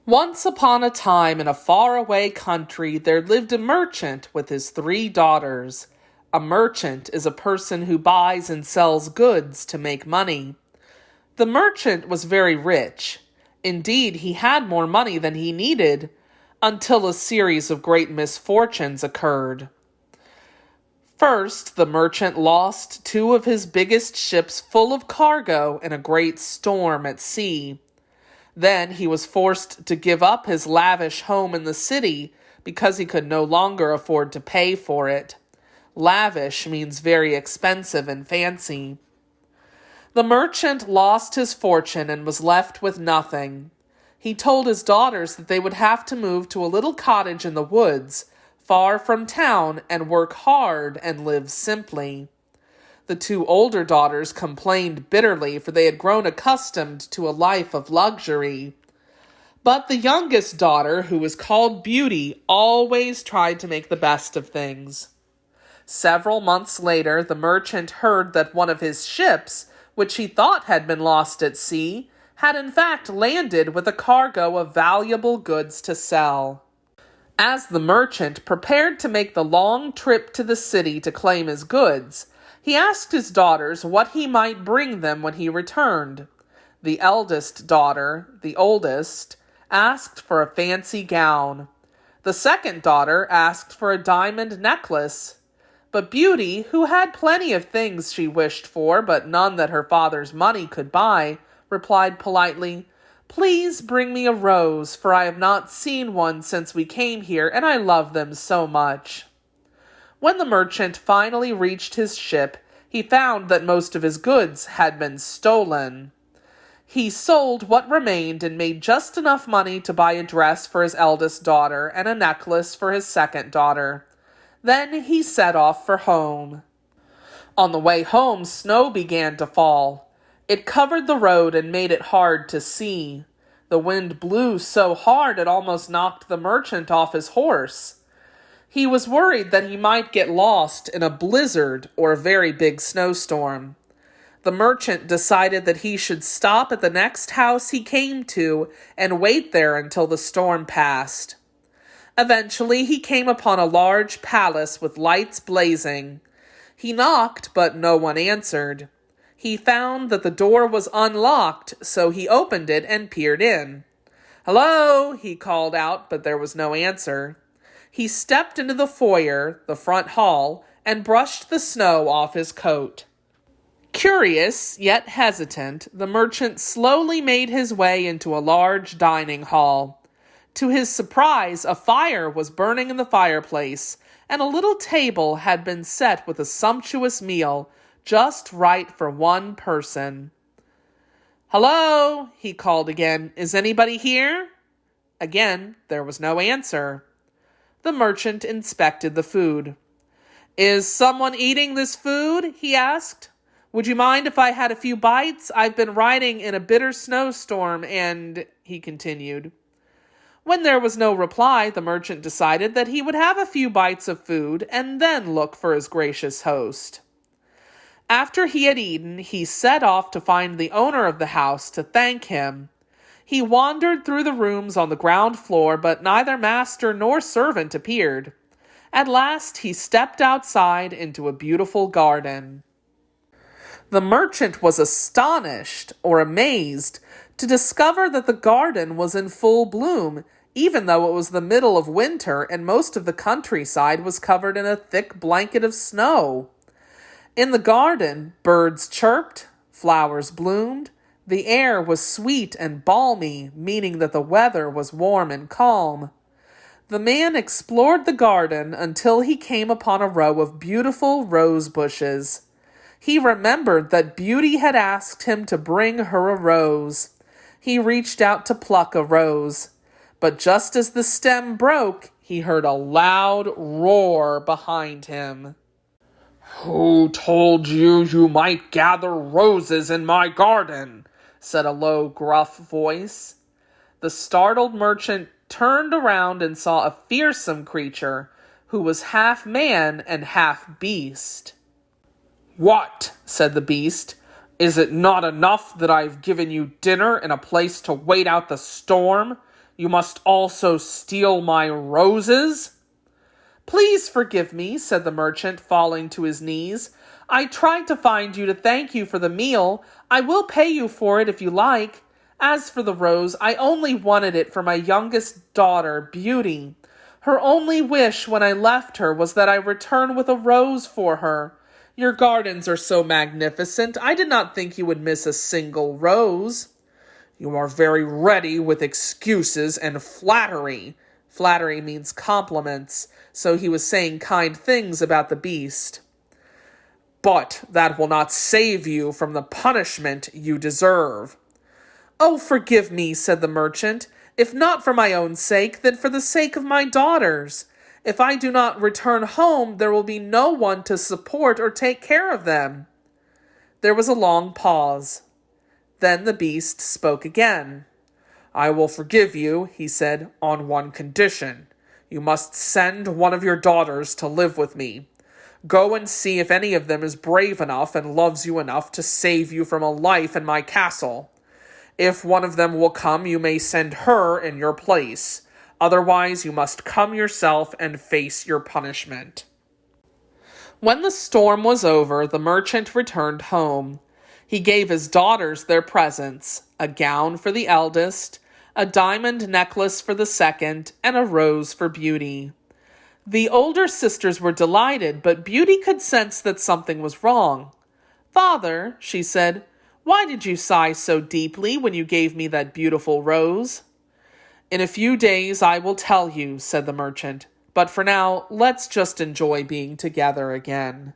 Once upon a time in a faraway country, there lived a merchant with his 3 daughters. A merchant is a person who buys and sells goods to make money. The merchant was very rich. Indeed, he had more money than he needed, until a series of great misfortunes occurred. First, the merchant lost 2 of his biggest ships full of cargo in a great storm at sea. Then he was forced to give up his lavish home in the city because he could no longer afford to pay for it. Lavish means very expensive and fancy. The merchant lost his fortune and was left with nothing. He told his daughters that they would have to move to a little cottage in the woods, far from town, and work hard and live simply. The 2 older daughters complained bitterly, for they had grown accustomed to a life of luxury. But the youngest daughter, who was called Beauty, always tried to make the best of things. Several months later, the merchant heard that one of his ships, which he thought had been lost at sea, had in fact landed with a cargo of valuable goods to sell. As the merchant prepared to make the long trip to the city to claim his goods, he asked his daughters what he might bring them when he returned. The eldest daughter, the oldest, asked for a fancy gown. The second daughter asked for a diamond necklace. But Beauty, who had plenty of things she wished for, but none that her father's money could buy, replied politely, "Please bring me a rose, for I have not seen one since we came here, and I love them so much." When the merchant finally reached his ship, he found that most of his goods had been stolen. He sold what remained and made just enough money to buy a dress for his eldest daughter and a necklace for his second daughter. Then he set off for home. On the way home, snow began to fall. It covered the road and made it hard to see. The wind blew so hard it almost knocked the merchant off his horse. He was worried that he might get lost in a blizzard or a very big snowstorm. The merchant decided that he should stop at the next house he came to and wait there until the storm passed. Eventually, he came upon a large palace with lights blazing. He knocked, but no one answered. He found that the door was unlocked, so he opened it and peered in. "Hello," he called out, but there was no answer. He stepped into the foyer, the front hall, and brushed the snow off his coat. Curious, yet hesitant, the merchant slowly made his way into a large dining hall. To his surprise, a fire was burning in the fireplace, and a little table had been set with a sumptuous meal, just right for one person. "Hello," he called again. "Is anybody here?" Again, there was no answer. The merchant inspected the food. "Is someone eating this food?" he asked. "Would you mind if I had a few bites? I've been riding in a bitter snowstorm and—" he continued. When there was no reply, the merchant decided that he would have a few bites of food and then look for his gracious host. After he had eaten, he set off to find the owner of the house to thank him. He wandered through the rooms on the ground floor, but neither master nor servant appeared. At last, he stepped outside into a beautiful garden. The merchant was astonished, or amazed, to discover that the garden was in full bloom, even though it was the middle of winter and most of the countryside was covered in a thick blanket of snow. In the garden, birds chirped, flowers bloomed, the air was sweet and balmy, meaning that the weather was warm and calm. The man explored the garden until he came upon a row of beautiful rose bushes. He remembered that Beauty had asked him to bring her a rose. He reached out to pluck a rose, but just as the stem broke, he heard a loud roar behind him. "Who told you you might gather roses in my garden?" said a low, gruff voice. The startled merchant turned around and saw a fearsome creature who was half man and half beast. "What?" said the beast. "Is it not enough that I've given you dinner and a place to wait out the storm? You must also steal my roses?" "Please forgive me," said the merchant, falling to his knees. "I tried to find you to thank you for the meal. I will pay you for it if you like. As for the rose, I only wanted it for my youngest daughter, Beauty. Her only wish when I left her was that I return with a rose for her. Your gardens are so magnificent, I did not think you would miss a single rose." "You are very ready with excuses and flattery." Flattery means compliments, so he was saying kind things about the beast. "But that will not save you from the punishment you deserve." "Oh, forgive me," said the merchant. "If not for my own sake, then for the sake of my daughters. If I do not return home, there will be no one to support or take care of them." There was a long pause. Then the beast spoke again. "I will forgive you," he said, "on one condition. You must send one of your daughters to live with me. Go and see if any of them is brave enough and loves you enough to save you from a life in my castle. If one of them will come, you may send her in your place. Otherwise, you must come yourself and face your punishment." When the storm was over, the merchant returned home. He gave his daughters their presents: a gown for the eldest, a diamond necklace for the second, and a rose for Beauty. The older sisters were delighted, but Beauty could sense that something was wrong. "Father," she said, "why did you sigh so deeply when you gave me that beautiful rose?" "In a few days I will tell you," said the merchant. "But for now, let's just enjoy being together again."